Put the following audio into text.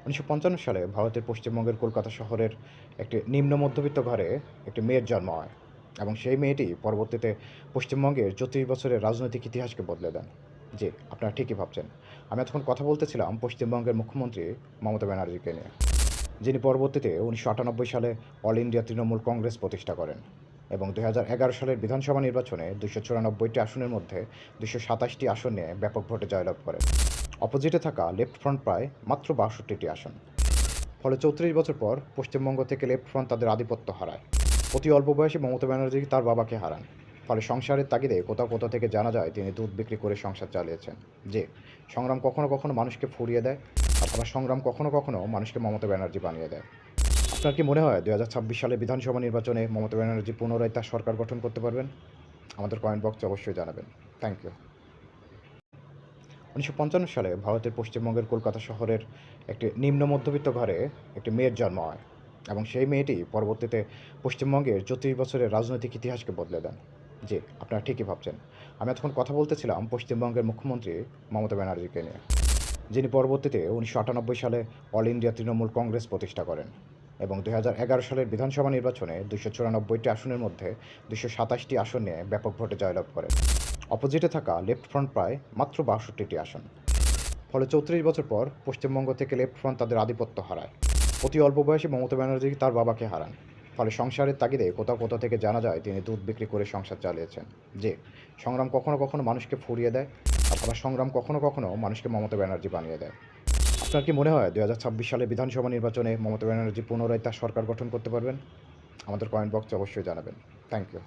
১৯৫৫ সালে ভারতের পশ্চিমবঙ্গের কলকাতা শহরের একটি নিম্ন মধ্যবিত্ত ঘরে একটি মেয়ের জন্ম হয় এবং সেই মেয়েটি পরবর্তীতে পশ্চিমবঙ্গের ৩৪ বছরের রাজনৈতিক ইতিহাসকে বদলে দেন। জি, আপনারা ঠিকই ভাবছেন। আমি এতক্ষণ কথা বলতেছিলাম পশ্চিমবঙ্গের মুখ্যমন্ত্রী মমতা ব্যানার্জিকে নিয়ে, যিনি পরবর্তীতে ১৯৯৮ সালে অল ইন্ডিয়া তৃণমূল কংগ্রেস প্রতিষ্ঠা করেন এবং ২০১১ সালের বিধানসভা নির্বাচনে ২৯৪টি আসনের মধ্যে ২২৭টি আসন নিয়ে ব্যাপক ভোটে জয়লাভ করেন। অপোজিটে থাকা লেফট ফ্রন্ট পায় মাত্র ৬২টি আসন। ফলে ৩৪ বছর পর পশ্চিমবঙ্গ থেকে লেফট ফ্রন্ট তাদের আধিপত্য হারায়। অতি অল্প বয়সে মমতা ব্যানার্জি তার বাবাকে হারান। ফলে সংসারের তাগিদে কোথাও কোথাও থেকে জানা যায় তিনি দুধ বিক্রি করে সংসার চালিয়েছেন। যে সংগ্রাম কখনো কখনো মানুষকে ফুরিয়ে দেয়, আবার সংগ্রাম কখনো কখনো মানুষকে মমতা ব্যানার্জি বানিয়ে দেয়। আপনার কি মনে হয় ২০২৬ সালে বিধানসভা নির্বাচনে মমতা ব্যানার্জি পুনরায় তার সরকার গঠন করতে পারবেন? আমাদের কমেন্ট বক্সে অবশ্যই জানাবেন। Thank you. ১৯৫৫ সালে ভারতের পশ্চিমবঙ্গের কলকাতা শহরের একটি নিম্ন মধ্যবিত্ত ঘরে একটি মেয়ের জন্ম হয় এবং সেই মেয়েটি পরবর্তীতে পশ্চিমবঙ্গের ৩৪ বছরের রাজনৈতিক ইতিহাসকে বদলে দেন। জি, আপনারা ঠিকই ভাবছেন। আমি এতক্ষণ কথা বলতেছিলাম পশ্চিমবঙ্গের মুখ্যমন্ত্রী মমতা ব্যানার্জিকে নিয়ে, যিনি পরবর্তীতে ১৯৯৮ সালে অল ইন্ডিয়া তৃণমূল কংগ্রেস প্রতিষ্ঠা করেন এবং ২০১১ সালের বিধানসভা নির্বাচনে ২৯৪টি আসনের মধ্যে ২২৭টি আসন নিয়ে ব্যাপক ভোটে জয়লাভ করেন। অপোজিটে থাকা লেফট ফ্রন্ট পায় মাত্র ৬২টি আসন। ফলে ৩৪ বছর পর পশ্চিমবঙ্গ থেকে লেফট ফ্রন্ট তাদের আধিপত্য হারায়। অতি অল্প বয়সে মমতা ব্যানার্জি তার বাবাকে হারান। ফলে সংসারের তাগিদে কোথাও কোথাও থেকে জানা যায় তিনি দুধ বিক্রি করে সংসার চালিয়েছেন। যে সংগ্রাম কখনো কখনো মানুষকে ফুরিয়ে দেয়, আবার সংগ্রাম কখনো কখনো মানুষকে মমতা ব্যানার্জি বানিয়ে দেয়। আপনার কি মনে হয় ২০২৬ সালে বিধানসভা নির্বাচনে মমতা ব্যানার্জি পুনরায় তার সরকার গঠন করতে পারবেন? আমাদের কমেন্ট বক্সে অবশ্যই জানাবেন। Thank you.